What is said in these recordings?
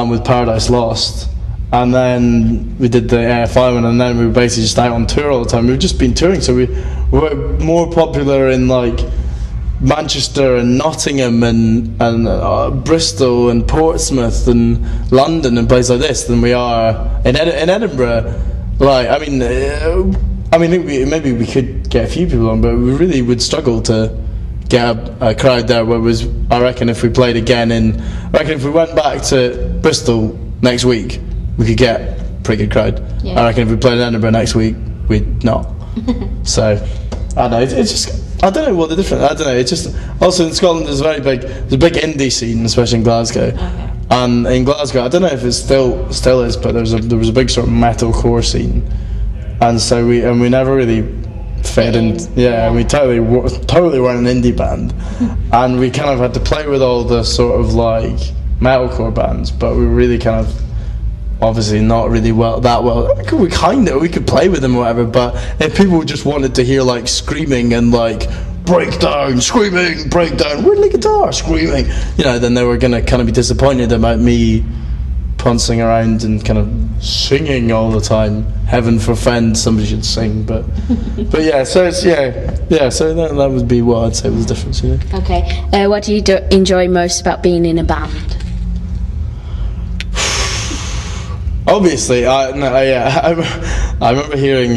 with Paradise Lost. And then we did the AFI one, and then we were basically just out on tour all the time. We've just been touring, so we were more popular in like Manchester and Nottingham and Bristol and Portsmouth and London and places like this than we are in Edinburgh. Like, I mean, maybe we could get a few people on, but we really would struggle to get a crowd there. Whereas I reckon if we played again if we went back to Bristol next week, we could get a pretty good crowd. Yeah. I reckon if we played in Edinburgh next week, we'd not. So, I don't know, it's just, I don't know what the difference, I don't know, it's just, also in Scotland there's a big indie scene, especially in Glasgow. Okay. And in Glasgow, I don't know if it still is, but there was a big sort of metalcore scene. And so we never really fit in. Yeah, and we totally weren't an indie band. And we kind of had to play with all the sort of like metalcore bands, but we were really kind of obviously not really that well. We could play with them or whatever, but if people just wanted to hear like screaming and like breakdown, screaming, breakdown, whittly guitar, screaming, you know, then they were gonna kind of be disappointed about me prancing around and kind of singing all the time. Heaven forfend somebody should sing, but yeah. So it's So that would be what I'd say was the difference. You know? Okay. What do you enjoy most about being in a band? Obviously, I remember hearing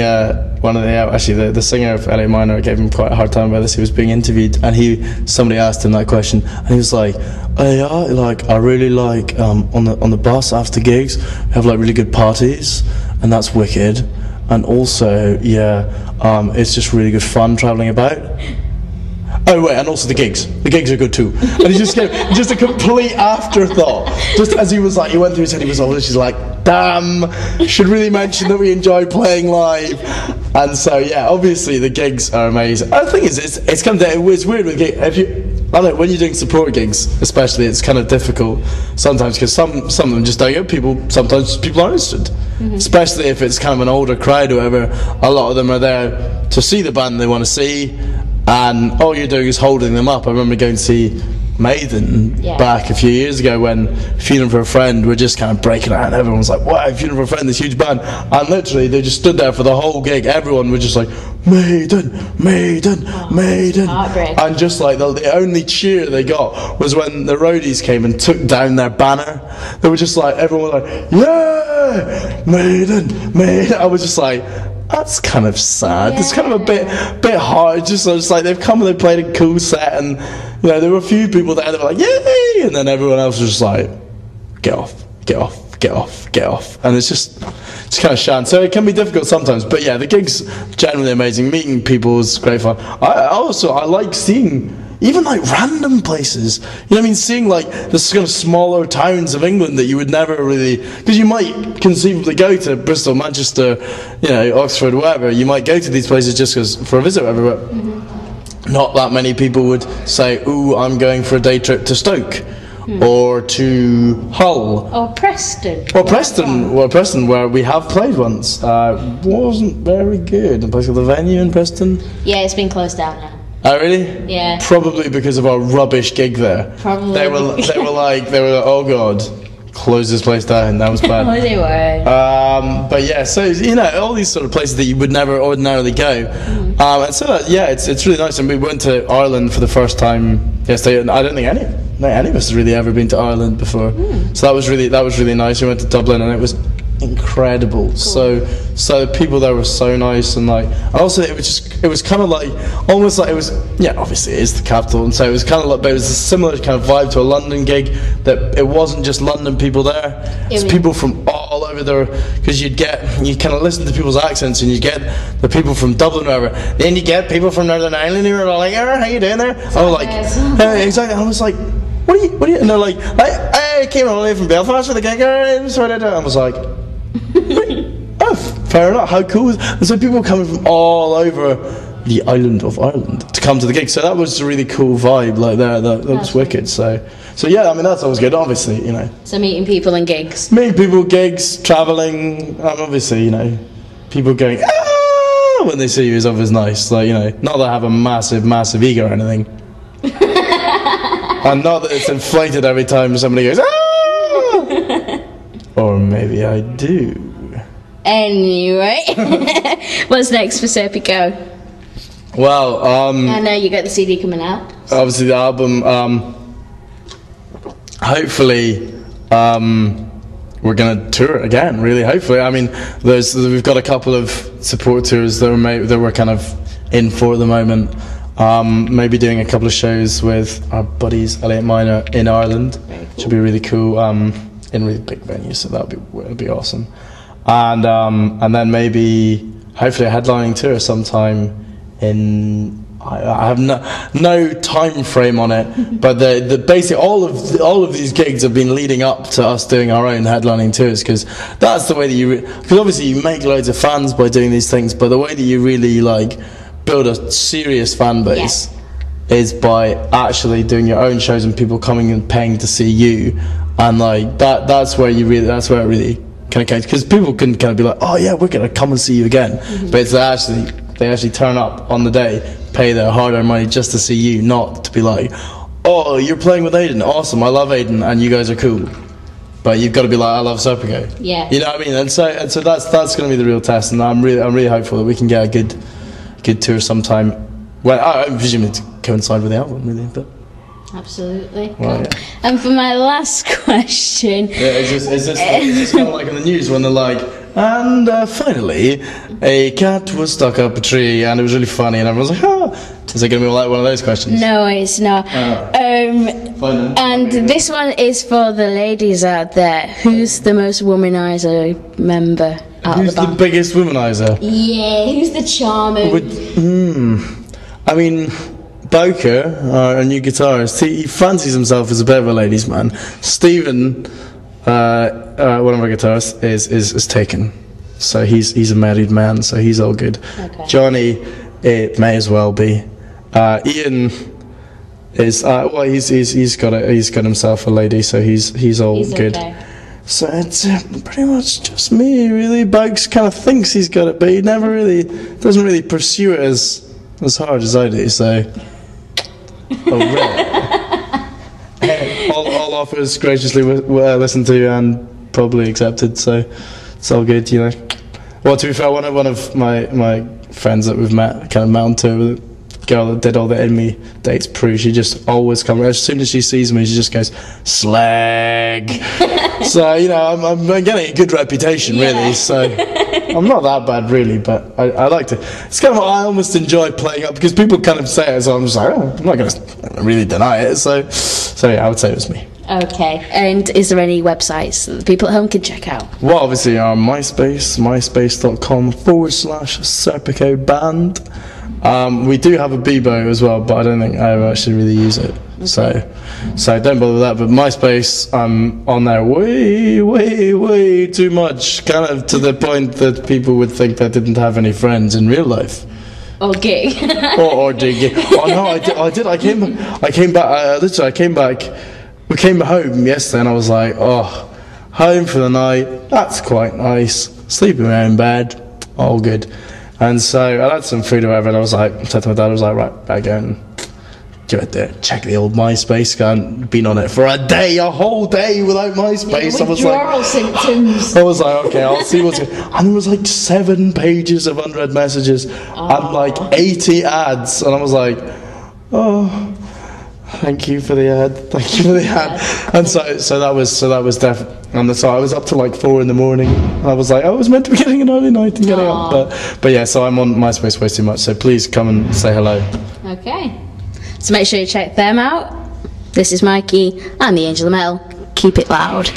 one of the singer of LA Minor gave him quite a hard time about this. He was being interviewed, and somebody asked him that question, and he was like, "Oh yeah, like I really like on the bus after gigs, we have like really good parties, and that's wicked, and also it's just really good fun traveling about." Oh wait, and also the gigs are good too. And he just gave just a complete afterthought. Just as he went through his head, he was always just like, damn, should really mention that we enjoy playing live. And so yeah, obviously the gigs are amazing. The thing is, it's kind of, it's weird with gigs. When you're doing support gigs, especially, it's kind of difficult sometimes because some of them just don't get people. Sometimes people aren't interested, especially if it's kind of an older crowd or whatever. A lot of them are there to see the band they want to see, and all you're doing is holding them up. I remember going to see Maiden back a few years ago when Funeral for a Friend were just kind of breaking out, and everyone was like, wow, Funeral for a Friend, this huge band, and literally they just stood there for the whole gig. Everyone was just like, Maiden, Maiden, Maiden, and just like the only cheer they got was when the roadies came and took down their banner. They were just like, everyone was like, yeah, Maiden, Maiden. I was just like, that's kind of sad. It's kind of a bit hard. Just like they've come and they played a cool set, and you know there were a few people there that were like yay, and then everyone else was just like get off, get off, get off, get off, and it's kind of shan. So it can be difficult sometimes, but yeah, the gigs generally amazing. Meeting people is great fun. I like seeing even like random places, you know what I mean, seeing like this kind of smaller towns of England that you would never really, because you might conceivably go to Bristol, Manchester, you know, Oxford, whatever, you might go to these places just for a visit or whatever, but not that many people would say, ooh, I'm going for a day trip to Stoke, or to Hull. Or Preston. Or Preston, where we have played once. Wasn't very good. A place called the Venue in Preston. Yeah, it's been closed down now. Oh really? Yeah. Probably because of our rubbish gig there. Probably. They were like, oh god, close this place down. That was bad. Oh, they were. But yeah, so you know, all these sort of places that you would never ordinarily go. And so it's really nice. And we went to Ireland for the first time yesterday. And I don't think any of us has really ever been to Ireland before. So that was really nice. We went to Dublin, and it was incredible. Cool. So the people there were so nice, and like, and also it was kind of like almost like it was, yeah, obviously it is the capital, and so it was kind of like, but it was a similar kind of vibe to a London gig, that it wasn't just London people there, it's people from all over there, because you kind of listen to people's accents, and you get the people from Dublin or whatever, then you get people from Northern Ireland who are like, oh, how you doing there? I was like, exactly. I was like, what are you? And they're like, I came all the way from Belfast for the gig. I was like, oh, fair enough. How cool is? And so people coming from all over the island of Ireland to come to the gig. So that was a really cool vibe. Like that was wicked. So yeah, I mean that's always good. Obviously, you know. So meeting people and gigs. Meeting people, gigs, travelling. Obviously, you know, people going when they see you is always nice. Like, you know, not that I have a massive ego or anything. And not that it's inflated every time somebody goes, maybe I do. Anyway, what's next for Serpico? Well, I know you got the CD coming out. Obviously the album, hopefully, we're gonna tour it again. Really, hopefully. I mean, we've got a couple of support tours that we're kind of in for at the moment. Maybe doing a couple of shows with our buddies AOM Minor in Ireland, which would be really cool. In really big venues, so it'll be awesome. And then maybe hopefully a headlining tour sometime in. I have no time frame on it, but the basically all of these gigs have been leading up to us doing our own headlining tours, because that's the way that because obviously you make loads of fans by doing these things, but the way that you really like build a serious fan base is by actually doing your own shows and people coming and paying to see you, and like that's where it really kind of counts, because people can kind of be like, oh yeah, we're gonna come and see you again, but it's they actually turn up on the day, pay their hard-earned money just to see you, not to be like, oh, you're playing with Aiden, awesome, I love Aiden and you guys are cool, but you've got to be like, I love Serpico. Yeah, you know what I mean? And so that's going to be the real test, and I'm really hopeful that we can get a good tour sometime. Well, I presume it to coincide with the album, really, but. Absolutely. Well, yeah. And for my last question, is this kind of like in the news when they're like, and finally a cat was stuck up a tree and it was really funny and everyone's like, oh, is it going to be like one of those questions? No, it's not. And this one is for the ladies out there. Who's the most womanizer member out of the band? Who's the biggest womanizer? Yeah, who's the charmer? I mean, Boker, our new guitarist, he fancies himself as a bit of a ladies' man. Stephen, one of our guitarists, is taken, so he's a married man, so he's all good. Okay. Johnny, it may as well be. Ian is he's got himself a lady, so he's all good. Okay. So it's pretty much just me, really. Bugs kind of thinks he's got it, but he doesn't really pursue it as hard as I do. So. Oh, really? all offers graciously listened to and probably accepted, so it's all good, you know. Well, to be fair, one of my friends that we've met on tour with, a girl that did all the enemy dates, Prue, she just always comes, as soon as she sees me, she just goes, slag. So, you know, I'm getting a good reputation, really, so I'm not that bad, really, but I like to. It's kind of, I almost enjoy playing up, because people kind of say it, so I'm just like, oh, I'm not going to really deny it, so yeah, I would say it was me. Okay, and is there any websites that the people at home can check out? Well, obviously our myspace.com/Serpico band. We do have a Bebo as well, but I don't think I ever actually really use it. Okay. So don't bother with that. But MySpace, I'm on there way too much, kind of to the point that people would think I didn't have any friends in real life. Or gig. or gig. Oh no, I did. I came back. Literally, I came back. We came home yesterday, and I was like, oh, home for the night. That's quite nice. Sleeping in my own bed, all good. And so I had some food or whatever, and I said to my dad, I was like, right, better go and give it there. Check the old MySpace. I hadn't been on it for a whole day without MySpace. Yeah, withdrawal symptoms. I was like, okay, I'll see what's going on. And there was like 7 pages of unread messages and like 80 ads, and I was like, oh. Thank you for the ad. Thank you for the ad. And so that was definitely. And so I was up till like 4 in the morning. And I was like, I was meant to be getting an early night and getting up, but yeah. So I'm on MySpace way too much. So please come and say hello. Okay. So make sure you check them out. This is Mikey and the Angel of Metal. Keep it loud.